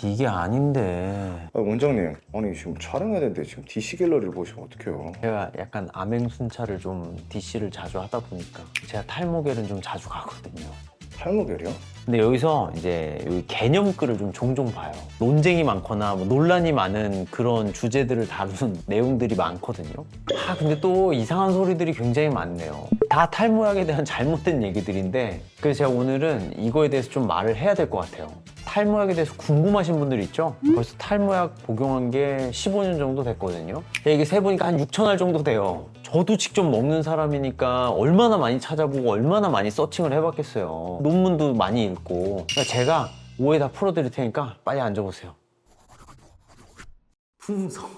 이게 아닌데. 원장님, 아니 지금 촬영해야 되는데 지금 DC 갤러리를 보시면 어떡해요? 제가 약간 암행순찰을 좀 DC를 자주 하다 보니까 제가 탈모계를 좀 자주 가거든요. 탈모겔이요? 근데 여기서 이제 여기 개념글을 좀 종종 봐요. 논쟁이 많거나 뭐 논란이 많은 그런 주제들을 다루는 내용들이 많거든요. 근데 또 이상한 소리들이 굉장히 많네요. 다 탈모약에 대한 잘못된 얘기들인데, 그래서 제가 오늘은 이거에 대해서 좀 말을 해야 될 것 같아요. 탈모약에 대해서 궁금하신 분들 있죠? 벌써 탈모약 복용한 게 15년 정도 됐거든요. 이게 세보니까 한 6,000알 정도 돼요. 저도 직접 먹는 사람이니까 얼마나 많이 찾아보고 얼마나 많이 서칭을 해봤겠어요. 논문도 많이 읽고. 그러니까 제가 오해 다 풀어드릴 테니까 빨리 앉아보세요. 풍성.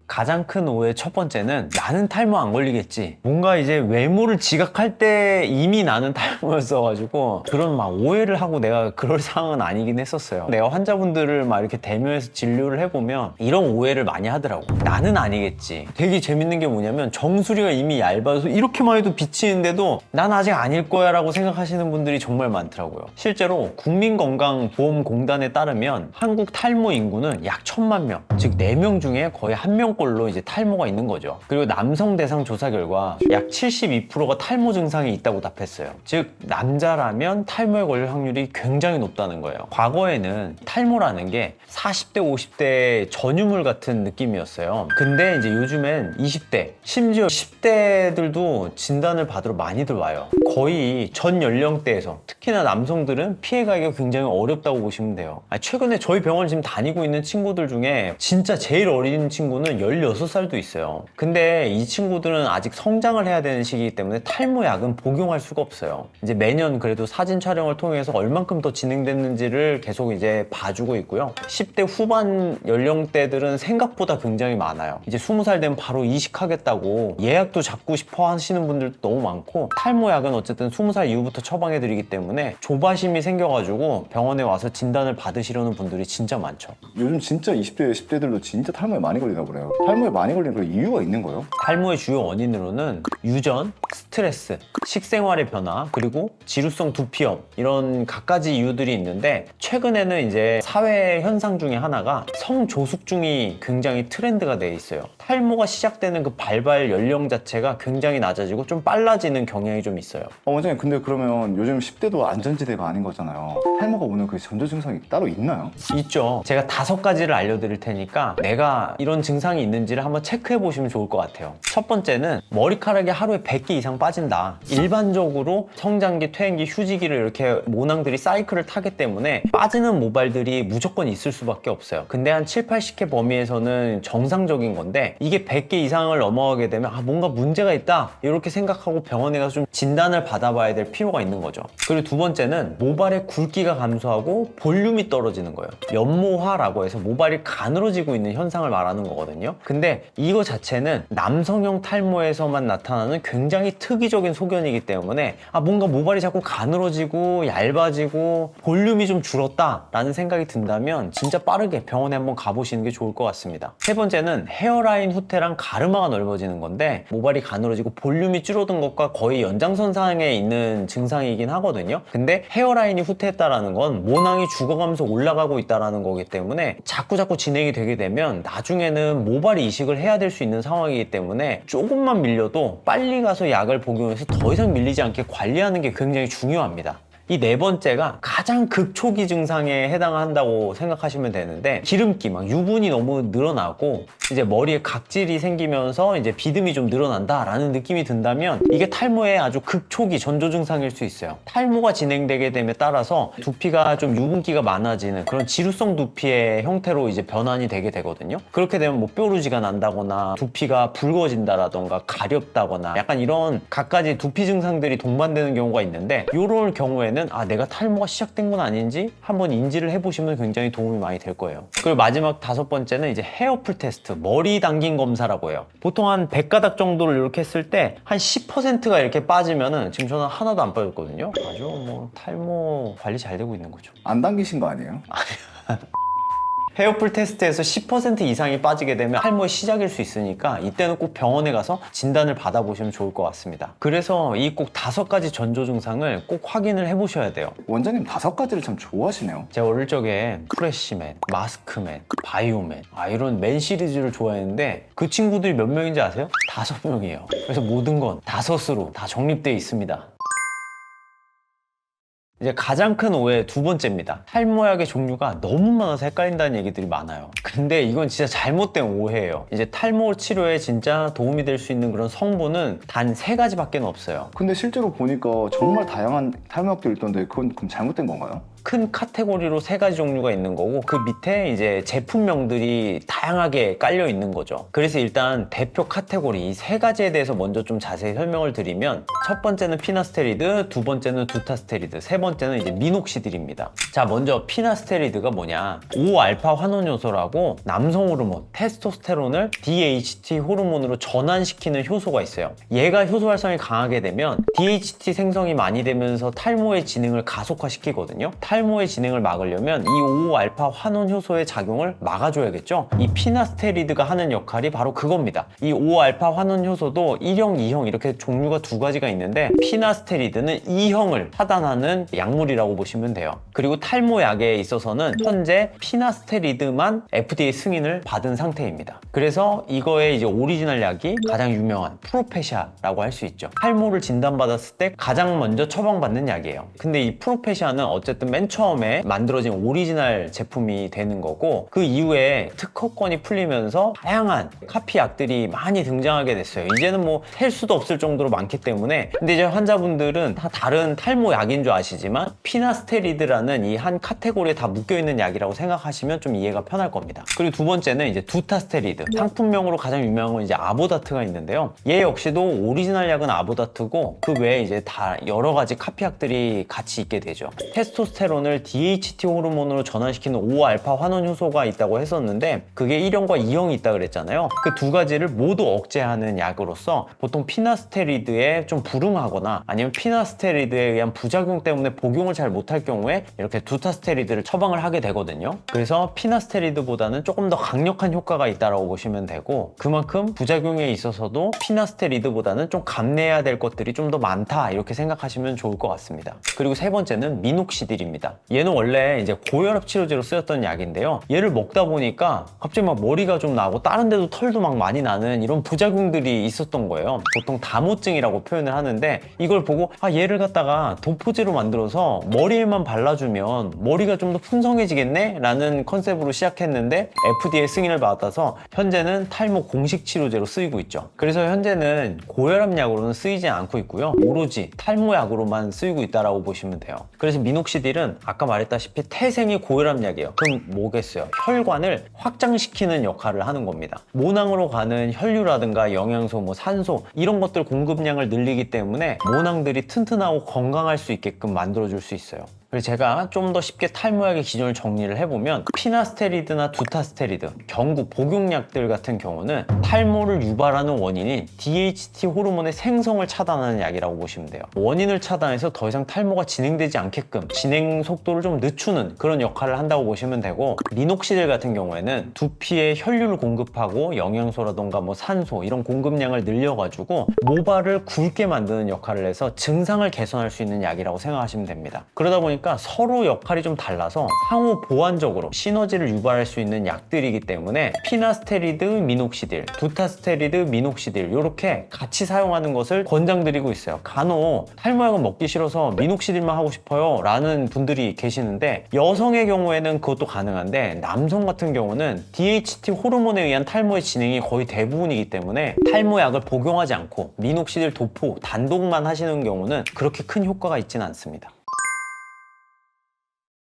가장 큰 오해 첫 번째는 나는 탈모 안 걸리겠지. 뭔가 이제 외모를 지각할 때 이미 나는 탈모였어가지고 그런 막 오해를 하고 내가 그럴 상황은 아니긴 했었어요. 내가 환자분들을 막 이렇게 대면해서 진료를 해보면 이런 오해를 많이 하더라고. 나는 아니겠지. 되게 재밌는 게 뭐냐면 정수리가 이미 얇아서 이렇게만 해도 비치는데도 난 아직 아닐 거야 라고 생각하시는 분들이 정말 많더라고요. 실제로 국민건강보험공단에 따르면 한국 탈모 인구는 약 1,000만 명, 즉 4명 중에 거의 1명꼴로 이제 탈모가 있는 거죠. 그리고 남성 대상 조사 결과 약 72%가 탈모 증상이 있다고 답했어요. 즉 남자라면 탈모에 걸릴 확률이 굉장히 높다는 거예요. 과거에는 탈모라는 게 40대 50대 전유물 같은 느낌이었어요. 근데 이제 요즘엔 20대 심지어 10대들도 진단을 받으러 많이들 와요. 거의 전 연령대에서 특히나 남성들은 피해가기가 굉장히 어렵다고 보시면 돼요. 최근에 저희 병원 지금 다니고 있는 친구들 중에 진짜 제일 어린 친구는 16살도 있어요. 근데 이 친구들은 아직 성장을 해야 되는 시기이기 때문에 탈모약은 복용할 수가 없어요. 이제 매년 그래도 사진 촬영을 통해서 얼만큼 더 진행됐는지를 계속 이제 봐주고 있고요. 10대 후반 연령대들은 생각보다 굉장히 많아요. 이제 20살 되면 바로 이식하겠다고 예약도 잡고 싶어 하시는 분들도 너무 많고, 탈모약은 어쨌든 20살 이후부터 처방해드리기 때문에 조바심이 생겨가지고 병원에 와서 진단을 받으시려는 분들이 진짜 많죠. 요즘 진짜 20대, 10대들도 진짜 탈모에 많이 걸리나 보네요. 탈모에 많이 걸리는 그런 이유가 있는 거예요? 탈모의 주요 원인으로는 유전, 스트레스, 식생활의 변화, 그리고 지루성 두피염, 이런 갖가지 이유들이 있는데, 최근에는 이제 사회 현상 중에 하나가 성조숙중이 굉장히 트렌드가 돼 있어요. 탈모가 시작되는 그 발발 연령 자체가 굉장히 낮아지고 좀 빨라지는 경향이 좀 있어요. 원장님, 근데 그러면 요즘 10대도 안전지대가 아닌 거잖아요. 탈모가 오는 그 전조 증상이 따로 있나요? 있죠. 제가 5가지를 알려드릴 테니까 내가 이런 증상이 있는지를 한번 체크해 보시면 좋을 것 같아요. 첫 번째는 머리카락이 하루에 100개 이상 빠진다. 일반적으로 성장기, 퇴행기, 휴지기를 이렇게 모낭들이 사이클을 타기 때문에 빠지는 모발들이 무조건 있을 수밖에 없어요. 근데 한 7, 80개 범위에서는 정상적인 건데, 이게 100개 이상을 넘어가게 되면 뭔가 문제가 있다 이렇게 생각하고 병원에 가서 좀 진단을 받아봐야 될 필요가 있는 거죠. 그리고 두 번째는 모발의 굵기가 감소하고 볼륨이 떨어지는 거예요. 연모화라고 해서 모발이 가늘어지고 있는 현상을 말하는 거거든요. 근데 이거 자체는 남성형 탈모에서만 나타나는 굉장히 특이적인 소견이기 때문에 뭔가 모발이 자꾸 가늘어지고 얇아지고 볼륨이 좀 줄었다 라는 생각이 든다면 진짜 빠르게 병원에 한번 가보시는 게 좋을 것 같습니다. 세 번째는 헤어라인 후퇴랑 가르마가 넓어지는 건데, 모발이 가늘어지고 볼륨이 줄어든 것과 거의 연장선상에 있는 증상이긴 하거든요. 근데 헤어라인이 후퇴했다라는 건 모낭이 죽어가면서 올라가고 있다라는 거기 때문에 자꾸 진행이 되게 되면 나중에는 모발이 이식을 해야 될 수 있는 상황이기 때문에 조금만 밀려도 빨리 가서 약을 복용해서 더 이상 밀리지 않게 관리하는 게 굉장히 중요합니다. 이 네 번째가 가장 극초기 증상에 해당한다고 생각하시면 되는데, 기름기, 막 유분이 너무 늘어나고 이제 머리에 각질이 생기면서 이제 비듬이 좀 늘어난다라는 느낌이 든다면 이게 탈모의 아주 극초기 전조 증상일 수 있어요. 탈모가 진행되게 됨에 따라서 두피가 좀 유분기가 많아지는 그런 지루성 두피의 형태로 이제 변환이 되게 되거든요. 그렇게 되면 뭐 뾰루지가 난다거나 두피가 붉어진다라던가 가렵다거나 약간 이런 갖가지 두피 증상들이 동반되는 경우가 있는데, 이럴 경우에는 내가 탈모가 시작된 건 아닌지 한번 인지를 해보시면 굉장히 도움이 많이 될 거예요. 그리고 마지막 5번째는 이제 헤어풀 테스트, 머리 당긴 검사라고 해요. 보통 한 100가닥 정도를 이렇게 했을 때 한 10%가 이렇게 빠지면은, 지금 저는 하나도 안 빠졌거든요. 아주 뭐 탈모 관리 잘 되고 있는 거죠. 안 당기신 거 아니에요? 헤어풀 테스트에서 10% 이상이 빠지게 되면 탈모의 시작일 수 있으니까 이때는 꼭 병원에 가서 진단을 받아보시면 좋을 것 같습니다. 그래서 이 꼭 5가지 전조 증상을 꼭 확인을 해보셔야 돼요. 원장님 5가지를 참 좋아하시네요. 제가 어릴 적에 프레시맨, 마스크맨, 바이오맨 이런 맨 시리즈를 좋아했는데 그 친구들이 몇 명인지 아세요? 5명이에요. 그래서 모든 건 5으로 다 정립되어 있습니다. 이제 가장 큰 오해 2번째입니다. 탈모약의 종류가 너무 많아서 헷갈린다는 얘기들이 많아요. 근데 이건 진짜 잘못된 오해예요. 이제 탈모 치료에 진짜 도움이 될 수 있는 그런 성분은 단 3가지밖에 없어요. 근데 실제로 보니까 정말 다양한 탈모약들이 있던데 그건 그럼 잘못된 건가요? 큰 카테고리로 3가지 종류가 있는 거고 그 밑에 이제 제품명들이 다양하게 깔려 있는 거죠. 그래서 일단 대표 카테고리 이 3가지에 대해서 먼저 좀 자세히 설명을 드리면 첫 번째는 피나스테리드, 두 번째는 두타스테리드, 세 번째는 이제 미녹시딜입니다. 자, 먼저 피나스테리드가 뭐냐? 5알파 환원 요소라고 남성 호르몬 테스토스테론을 DHT 호르몬으로 전환시키는 효소가 있어요. 얘가 효소 활성이 강하게 되면 DHT 생성이 많이 되면서 탈모의 진행을 가속화시키거든요. 탈모의 진행을 막으려면 이 5알파 환원 효소의 작용을 막아줘야겠죠. 이 피나스테리드가 하는 역할이 바로 그겁니다. 이 5알파 환원 효소도 1형, 2형 이렇게 종류가 2가지가 있는데 피나스테리드는 2형을 차단하는 약물이라고 보시면 돼요. 그리고 탈모약에 있어서는 현재 피나스테리드만 FDA 승인을 받은 상태입니다. 그래서 이거의 이제 오리지널 약이 가장 유명한 프로페시아라고 할 수 있죠. 탈모를 진단받았을 때 가장 먼저 처방받는 약이에요. 근데 이 프로페시아는 어쨌든 맨 처음에 만들어진 오리지널 제품이 되는 거고 그 이후에 특허권이 풀리면서 다양한 카피 약들이 많이 등장하게 됐어요. 이제는 뭐 셀 수도 없을 정도로 많기 때문에 근데 이제 환자분들은 다 다른 탈모 약인 줄 아시지만 피나스테리드라는 이 한 카테고리에 다 묶여있는 약이라고 생각하시면 좀 이해가 편할 겁니다. 그리고 두 번째는 이제 두타스테리드 상품명으로 가장 유명한 건 이제 아보다트가 있는데요. 얘 역시도 오리지널 약은 아보다트고 그 외에 이제 다 여러 가지 카피 약들이 같이 있게 되죠. 테스토스테론을 DHT 호르몬으로 전환시키는 5알파 환원 효소가 있다고 했었는데 그게 1형과 2형이 있다 그랬잖아요. 그 2가지를 모두 억제하는 약으로서 보통 피나스테리드에 좀 불응하거나 아니면 피나스테리드에 의한 부작용 때문에 복용을 잘 못할 경우에 이렇게 두타스테리드를 처방을 하게 되거든요. 그래서 피나스테리드보다는 조금 더 강력한 효과가 있다고 보시면 되고 그만큼 부작용에 있어서도 피나스테리드보다는 좀 감내해야 될 것들이 좀 더 많다 이렇게 생각하시면 좋을 것 같습니다. 그리고 세 번째는 미녹시딜입니다. 얘는 원래 이제 고혈압 치료제로 쓰였던 약인데요. 얘를 먹다 보니까 갑자기 막 머리가 좀 나고 다른 데도 털도 막 많이 나는 이런 부작용들이 있었던 거예요. 보통 다모증이라고 표현을 하는데 이걸 보고 얘를 갖다가 도포제로 만들어서 머리에만 발라주면 머리가 좀 더 풍성해지겠네? 라는 컨셉으로 시작했는데 FDA 승인을 받아서 현재는 탈모 공식 치료제로 쓰이고 있죠. 그래서 현재는 고혈압 약으로는 쓰이지 않고 있고요. 오로지 탈모 약으로만 쓰이고 있다라고 보시면 돼요. 그래서 미녹시딜은 아까 말했다시피 태생의 고혈압 약이에요. 그럼 뭐겠어요? 혈관을 확장시키는 역할을 하는 겁니다. 모낭으로 가는 혈류라든가 영양소, 뭐 산소 이런 것들 공급량을 늘리기 때문에 모낭들이 튼튼하고 건강할 수 있게끔 만들어줄 수 있어요. 그래서 제가 좀 더 쉽게 탈모약의 기준을 정리를 해보면 피나스테리드나 두타스테리드, 경구 복용약들 같은 경우는 탈모를 유발하는 원인인 DHT 호르몬의 생성을 차단하는 약이라고 보시면 돼요. 원인을 차단해서 더 이상 탈모가 진행되지 않게끔 진행 속도를 좀 늦추는 그런 역할을 한다고 보시면 되고 미녹시딜 같은 경우에는 두피에 혈류를 공급하고 영양소라던가 뭐 산소 이런 공급량을 늘려가지고 모발을 굵게 만드는 역할을 해서 증상을 개선할 수 있는 약이라고 생각하시면 됩니다. 그러다 보니까 서로 역할이 좀 달라서 상호 보완적으로 시너지를 유발할 수 있는 약들이기 때문에 피나스테리드, 미녹시딜, 두타스테리드, 미녹시딜 이렇게 같이 사용하는 것을 권장드리고 있어요. 간혹 탈모약은 먹기 싫어서 미녹시딜만 하고 싶어요 라는 분들이 계시는데 여성의 경우에는 그것도 가능한데 남성 같은 경우는 DHT 호르몬에 의한 탈모의 진행이 거의 대부분이기 때문에 탈모약을 복용하지 않고 미녹시딜 도포 단독만 하시는 경우는 그렇게 큰 효과가 있지는 않습니다.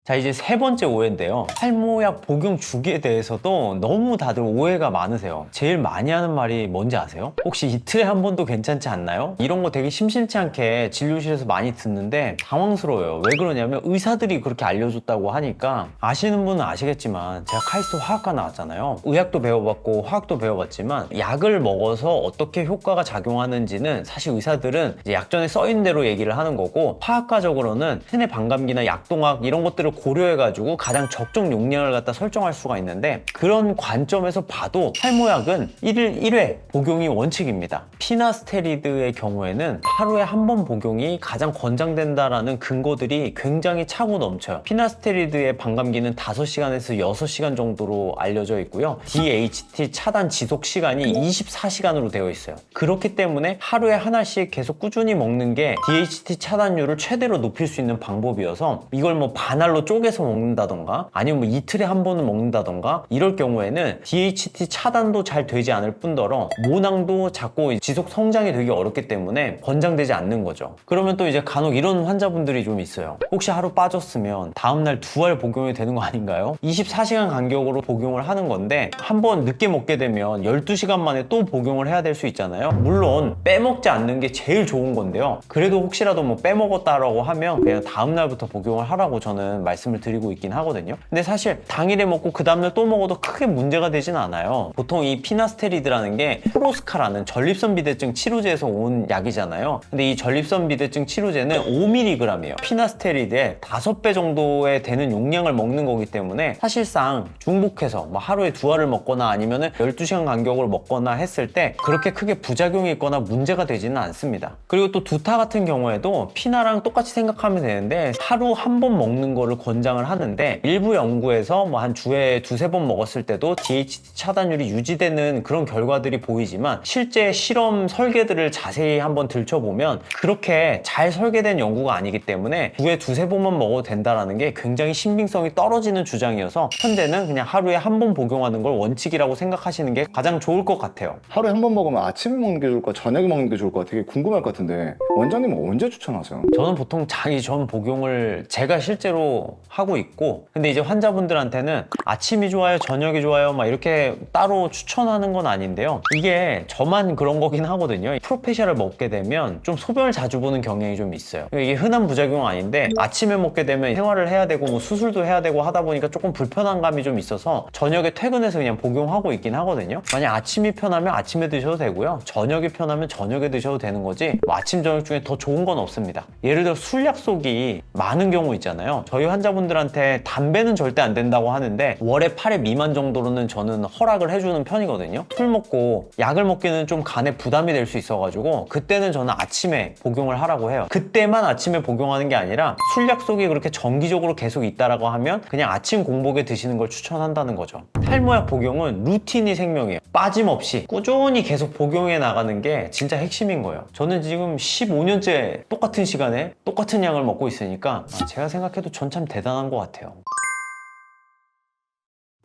자, 이제 세 번째 오해인데요. 탈모약 복용 주기에 대해서도 너무 다들 오해가 많으세요. 제일 많이 하는 말이 뭔지 아세요? 혹시 이틀에 한 번도 괜찮지 않나요? 이런 거 되게 심심치 않게 진료실에서 많이 듣는데 당황스러워요. 왜 그러냐면 의사들이 그렇게 알려줬다고 하니까 아시는 분은 아시겠지만 제가 카이스트 화학과 나왔잖아요. 의학도 배워봤고 화학도 배워봤지만 약을 먹어서 어떻게 효과가 작용하는지는 사실 의사들은 이제 약전에 써있는 대로 얘기를 하는 거고 화학과적으로는 체내 반감기나 약동학 이런 것들을 걸 고려해가지고 가장 적정 용량을 갖다 설정할 수가 있는데, 그런 관점에서 봐도 탈모약은 1일 1회 복용이 원칙입니다. 피나스테리드의 경우에는 하루에 한 번 복용이 가장 권장된다라는 근거들이 굉장히 차고 넘쳐요. 피나스테리드의 반감기는 5시간에서 6시간 정도로 알려져 있고요. DHT 차단 지속 시간이 24시간으로 되어 있어요. 그렇기 때문에 하루에 하나씩 계속 꾸준히 먹는 게 DHT 차단율을 최대로 높일 수 있는 방법이어서, 이걸 뭐 반알로 쪼개서 먹는다던가 아니면 뭐 이틀에 한 번은 먹는다던가 이럴 경우에는 DHT 차단도 잘 되지 않을 뿐더러 모낭도 작고 지속 성장이 되기 어렵기 때문에 권장되지 않는 거죠. 그러면 또 이제 간혹 이런 환자분들이 좀 있어요. 혹시 하루 빠졌으면 다음날 2알 복용이 되는 거 아닌가요? 24시간 간격으로 복용을 하는 건데, 한 번 늦게 먹게 되면 12시간 만에 또 복용을 해야 될 수 있잖아요. 물론 빼먹지 않는 게 제일 좋은 건데요. 그래도 혹시라도 뭐 빼먹었다라고 하면 그냥 다음날부터 복용을 하라고 저는 말씀을 드리고 있긴 하거든요. 근데 사실 당일에 먹고 그 다음날 또 먹어도 크게 문제가 되진 않아요. 보통 이 피나스테리드라는 게 프로스카라는 전립선 비대증 치료제에서 온 약이잖아요. 근데 이 전립선 비대증 치료제는 5mg이에요. 피나스테리드의 5배 정도에 되는 용량을 먹는 거기 때문에 사실상 중복해서 뭐 하루에 2알을 먹거나 아니면은 12시간 간격으로 먹거나 했을 때 그렇게 크게 부작용이 있거나 문제가 되지는 않습니다. 그리고 또 두타 같은 경우에도 피나랑 똑같이 생각하면 되는데, 하루 한 번 먹는 거를 권장을 하는데, 일부 연구에서 뭐 한 주에 2-3번 먹었을 때도 DHT 차단율이 유지되는 그런 결과들이 보이지만, 실제 실험 설계들을 자세히 한번 들춰보면 그렇게 잘 설계된 연구가 아니기 때문에 주에 2-3번만 먹어도 된다라는 게 굉장히 신빙성이 떨어지는 주장이어서 현재는 그냥 하루에 한 번 복용하는 걸 원칙이라고 생각하시는 게 가장 좋을 것 같아요. 하루에 한 번 먹으면 아침에 먹는 게 좋을까 저녁에 먹는 게 좋을까 되게 궁금할 것 같은데, 원장님은 언제 추천하세요? 저는 보통 자기 전 복용을 제가 실제로 하고 있고, 근데 이제 환자분들한테는 아침이 좋아요, 저녁이 좋아요 막 이렇게 따로 추천하는 건 아닌데요. 이게 저만 그런 거긴 하거든요. 프로페셔를 먹게 되면 좀 소변을 자주 보는 경향이 좀 있어요. 이게 흔한 부작용은 아닌데, 아침에 먹게 되면 생활을 해야 되고 뭐 수술도 해야 되고 하다 보니까 조금 불편한 감이 좀 있어서 저녁에 퇴근해서 그냥 복용하고 있긴 하거든요. 만약 아침이 편하면 아침에 드셔도 되고요, 저녁이 편하면 저녁에 드셔도 되는 거지, 뭐 아침 저녁 중에 더 좋은 건 없습니다. 예를 들어 술 약속이 많은 경우 있잖아요. 저희 환자분들한테 담배는 절대 안 된다고 하는데 월에 8회 미만 정도로는 저는 허락을 해주는 편이거든요. 술 먹고 약을 먹기는 좀 간에 부담이 될 수 있어가지고 그때는 저는 아침에 복용을 하라고 해요. 그때만 아침에 복용하는 게 아니라 술 약속이 그렇게 정기적으로 계속 있다라고 하면 그냥 아침 공복에 드시는 걸 추천한다는 거죠. 탈모약 복용은 루틴이 생명이에요. 빠짐없이 꾸준히 계속 복용해 나가는 게 진짜 핵심인 거예요. 저는 지금 15년째 똑같은 시간에 똑같은 약을 먹고 있으니까 제가 생각해도 전 참 대단한 것 같아요.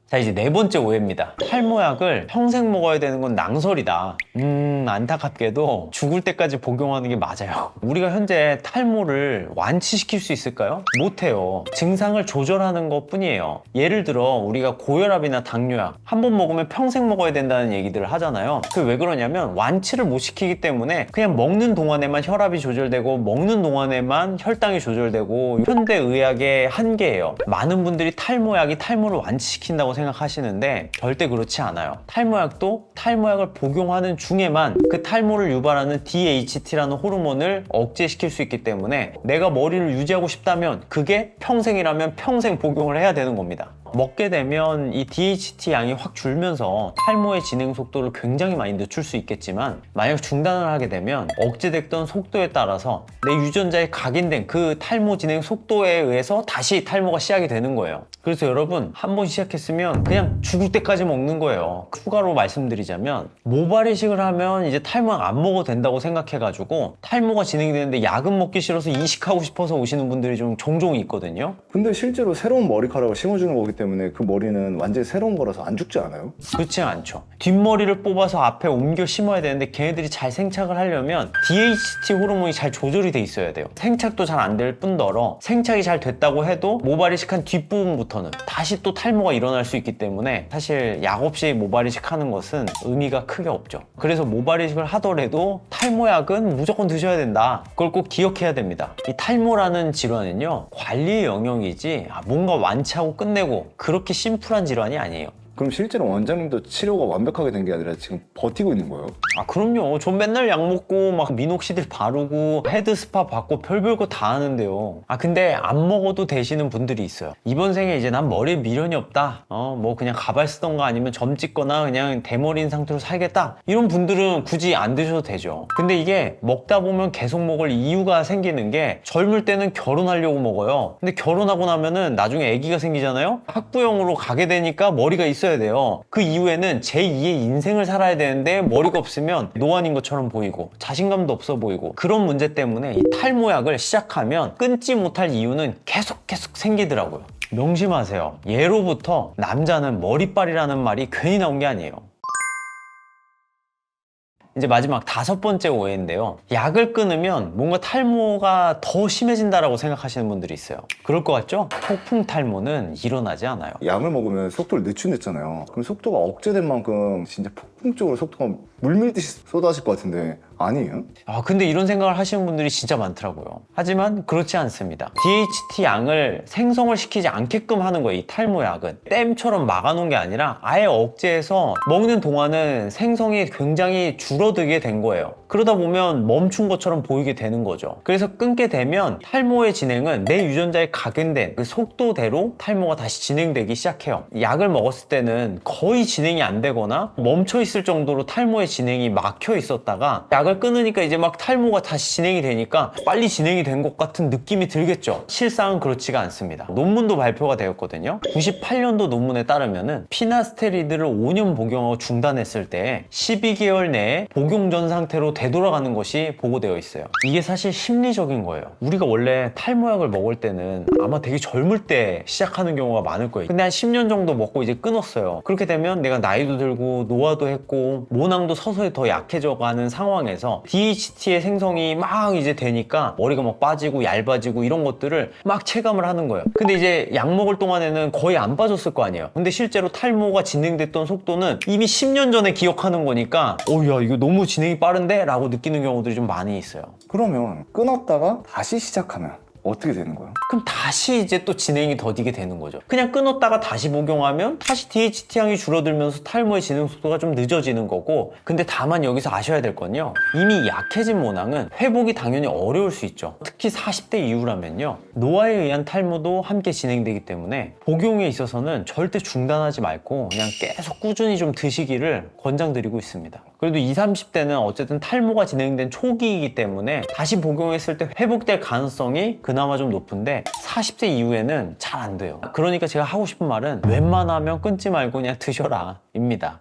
자, 이제 4번째 오해입니다. 탈모약을 평생 먹어야 되는 건 낭설이다. 안타깝게도 죽을 때까지 복용하는 게 맞아요. 우리가 현재 탈모를 완치시킬 수 있을까요? 못해요. 증상을 조절하는 것 뿐이에요. 예를 들어 우리가 고혈압이나 당뇨약 한 번 먹으면 평생 먹어야 된다는 얘기들을 하잖아요. 그게 왜 그러냐면 완치를 못 시키기 때문에 그냥 먹는 동안에만 혈압이 조절되고 먹는 동안에만 혈당이 조절되고, 현대의학의 한계예요. 많은 분들이 탈모약이 탈모를 완치시킨다고 생각하시는데 절대 그렇지 않아요. 탈모약도 탈모약을 복용하는 중에만 그 탈모를 유발하는 DHT라는 호르몬을 억제시킬 수 있기 때문에, 내가 머리를 유지하고 싶다면 그게 평생이라면 평생 복용을 해야 되는 겁니다. 먹게 되면 이 DHT 양이 확 줄면서 탈모의 진행 속도를 굉장히 많이 늦출 수 있겠지만, 만약 중단을 하게 되면 억제됐던 속도에 따라서 내 유전자에 각인된 그 탈모 진행 속도에 의해서 다시 탈모가 시작이 되는 거예요. 그래서 여러분, 한번 시작했으면 그냥 죽을 때까지 먹는 거예요. 추가로 말씀드리자면, 모발 이식을 하면 이제 탈모약 안 먹어도 된다고 생각해가지고 탈모가 진행되는데 약은 먹기 싫어서 이식하고 싶어서 오시는 분들이 좀 종종 있거든요. 근데 실제로 새로운 머리카락을 심어주는 거기 때문에 그 머리는 완전히 새로운 거라서 안 죽지 않아요? 그렇지 않죠. 뒷머리를 뽑아서 앞에 옮겨 심어야 되는데 걔네들이 잘 생착을 하려면 DHT 호르몬이 잘 조절이 돼 있어야 돼요. 생착도 잘 안 될 뿐더러 생착이 잘 됐다고 해도 모발 이식한 뒷부분부터는 다시 또 탈모가 일어날 수 있기 때문에 사실 약 없이 모발 이식하는 것은 의미가 크게 없죠. 그래서 모발 이식을 하더라도 탈모약은 무조건 드셔야 된다. 그걸 꼭 기억해야 됩니다. 이 탈모라는 질환은요, 관리의 영역이지 뭔가 완치하고 끝내고 그렇게 심플한 질환이 아니에요. 그럼 실제로 원장님도 치료가 완벽하게 된 게 아니라 지금 버티고 있는 거예요? 아, 그럼요. 전 맨날 약 먹고 막 미녹시딜 바르고 헤드 스파 받고 별별 거 다 하는데요. 아, 근데 안 먹어도 되시는 분들이 있어요. 이번 생에 이제 난 머리에 미련이 없다. 뭐 그냥 가발 쓰던가 아니면 점 찍거나 그냥 대머리인 상태로 살겠다. 이런 분들은 굳이 안 드셔도 되죠. 근데 이게 먹다 보면 계속 먹을 이유가 생기는 게 젊을 때는 결혼하려고 먹어요. 근데 결혼하고 나면은 나중에 아기가 생기잖아요. 학부형으로 가게 되니까 머리가 있어야 돼요. 그 이후에는 제2의 인생을 살아야 되는데 머리가 없으면 노안인 것처럼 보이고 자신감도 없어 보이고, 그런 문제 때문에 이 탈모약을 시작하면 끊지 못할 이유는 계속 생기더라고요. 명심하세요. 예로부터 남자는 머리빨이라는 말이 괜히 나온 게 아니에요. 이제 마지막 5번째 오해인데요. 약을 끊으면 뭔가 탈모가 더 심해진다라고 생각하시는 분들이 있어요. 그럴 것 같죠? 폭풍 탈모는 일어나지 않아요. 약을 먹으면 속도를 늦춘댔잖아요. 그럼 속도가 억제된 만큼 진짜 폭풍적으로 속도가 물밀듯이 쏟아질 것 같은데 아니에요? 근데 이런 생각을 하시는 분들이 진짜 많더라고요. 하지만 그렇지 않습니다. DHT 양을 생성을 시키지 않게끔 하는 거예요. 이 탈모약은 댐처럼 막아놓은 게 아니라 아예 억제해서 먹는 동안은 생성이 굉장히 줄어들게 된 거예요. 그러다 보면 멈춘 것처럼 보이게 되는 거죠. 그래서 끊게 되면 탈모의 진행은 내 유전자에 각인된 그 속도대로 탈모가 다시 진행되기 시작해요. 약을 먹었을 때는 거의 진행이 안 되거나 멈춰 있을 정도로 탈모의 진행이 막혀 있었다가 약을 끊으니까 이제 막 탈모가 다시 진행이 되니까 빨리 진행이 된 것 같은 느낌이 들겠죠. 실상은 그렇지가 않습니다. 논문도 발표가 되었거든요. 98년도 논문에 따르면은 피나스테리드를 5년 복용하고 중단했을 때 12개월 내에 복용 전 상태로 되돌아가는 것이 보고되어 있어요. 이게 사실 심리적인 거예요. 우리가 원래 탈모약을 먹을 때는 아마 되게 젊을 때 시작하는 경우가 많을 거예요. 근데 한 10년 정도 먹고 이제 끊었어요. 그렇게 되면 내가 나이도 들고 노화도 했고 모낭도 서서히 더 약해져 가는 상황에서 DHT의 생성이 막 이제 되니까 머리가 막 빠지고 얇아지고 이런 것들을 막 체감을 하는 거예요. 근데 이제 약 먹을 동안에는 거의 안 빠졌을 거 아니에요. 근데 실제로 탈모가 진행됐던 속도는 이미 10년 전에 기억하는 거니까 야, 이거 너무 진행이 빠른데? 라고 느끼는 경우들이 좀 많이 있어요. 그러면 끊었다가 다시 시작하면 어떻게 되는 거예요? 그럼 다시 이제 또 진행이 더디게 되는 거죠. 그냥 끊었다가 다시 복용하면 다시 DHT 향이 줄어들면서 탈모의 진행 속도가 좀 늦어지는 거고, 근데 다만 여기서 아셔야 될 건요, 이미 약해진 모낭은 회복이 당연히 어려울 수 있죠. 특히 40대 이후라면요, 노화에 의한 탈모도 함께 진행되기 때문에 복용에 있어서는 절대 중단하지 말고 그냥 계속 꾸준히 좀 드시기를 권장드리고 있습니다. 그래도 20, 30대는 어쨌든 탈모가 진행된 초기이기 때문에 다시 복용했을 때 회복될 가능성이 그나마 좀 높은데 40대 이후에는 잘 안 돼요. 그러니까 제가 하고 싶은 말은 웬만하면 끊지 말고 그냥 드셔라 입니다.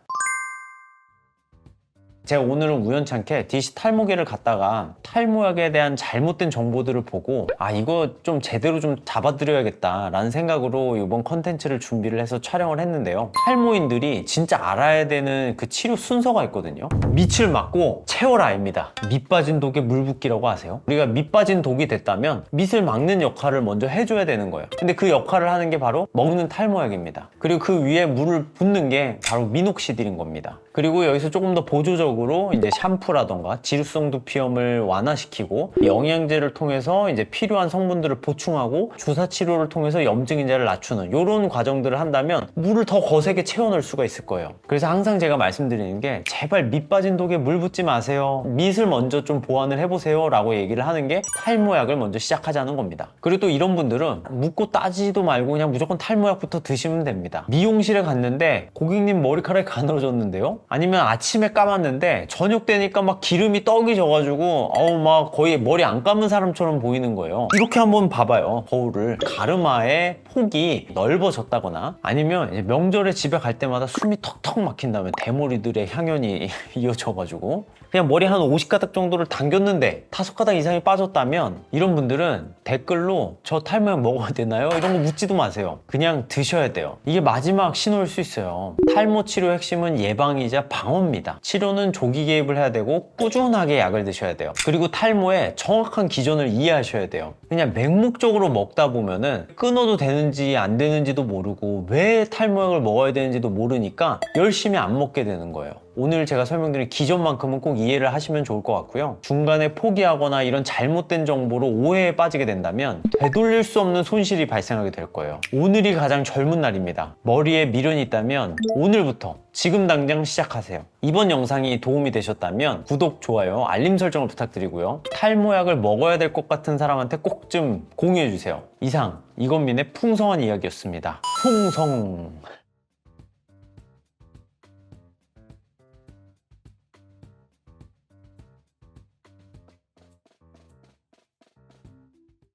제가 오늘은 우연찮게 DC 탈모계를 갔다가 탈모약에 대한 잘못된 정보들을 보고 이거 좀 제대로 좀 잡아드려야겠다 라는 생각으로 이번 컨텐츠를 준비를 해서 촬영을 했는데요. 탈모인들이 진짜 알아야 되는 그 치료 순서가 있거든요. 밑을 막고 채워라입니다. 밑 빠진 독에 물 붓기라고 아세요? 우리가 밑 빠진 독이 됐다면 밑을 막는 역할을 먼저 해줘야 되는 거예요. 근데 그 역할을 하는 게 바로 먹는 탈모약입니다. 그리고 그 위에 물을 붓는 게 바로 미녹시딜인 겁니다. 그리고 여기서 조금 더 보조적으로 이제 샴푸라던가 지루성 두피염을 완화시키고 영양제를 통해서 이제 필요한 성분들을 보충하고 주사 치료를 통해서 염증 인자를 낮추는 이런 과정들을 한다면 물을 더 거세게 채워넣을 수가 있을 거예요. 그래서 항상 제가 말씀드리는 게 제발 밑 빠진 독에 물 붓지 마세요. 밑을 먼저 좀 보완을 해보세요 라고 얘기를 하는 게 탈모약을 먼저 시작하자는 겁니다. 그리고 또 이런 분들은 묻고 따지도 말고 그냥 무조건 탈모약부터 드시면 됩니다. 미용실에 갔는데 고객님 머리카락이 가늘어졌는데요? 아니면 아침에 감았는데 저녁 되니까 막 기름이 떡이 져가지고 막 거의 머리 안 감은 사람처럼 보이는 거예요. 이렇게 한번 봐봐요. 거울을. 가르마의 폭이 넓어졌다거나 아니면 이제 명절에 집에 갈 때마다 숨이 턱턱 막힌다면 대머리들의 향연이 이어져가지고 그냥 머리 한 50가닥 정도를 당겼는데 5가닥 이상이 빠졌다면 이런 분들은 댓글로 저 탈모약 먹어야 되나요? 이런 거 묻지도 마세요. 그냥 드셔야 돼요. 이게 마지막 신호일 수 있어요. 탈모 치료 핵심은 예방이자 방어입니다. 치료는 조기 개입을 해야 되고 꾸준하게 약을 드셔야 돼요. 그리고 탈모의 정확한 기전을 이해하셔야 돼요. 그냥 맹목적으로 먹다 보면은 끊어도 되는지 안 되는지도 모르고 왜 탈모약을 먹어야 되는지도 모르니까 열심히 안 먹게 되는 거예요. 오늘 제가 설명드린 기존만큼은 꼭 이해를 하시면 좋을 것 같고요. 중간에 포기하거나 이런 잘못된 정보로 오해에 빠지게 된다면 되돌릴 수 없는 손실이 발생하게 될 거예요. 오늘이 가장 젊은 날입니다. 머리에 미련이 있다면 오늘부터 지금 당장 시작하세요. 이번 영상이 도움이 되셨다면 구독, 좋아요, 알림 설정을 부탁드리고요. 탈모약을 먹어야 될 것 같은 사람한테 꼭 좀 공유해주세요. 이상 이건민의 풍성한 이야기였습니다. 풍성.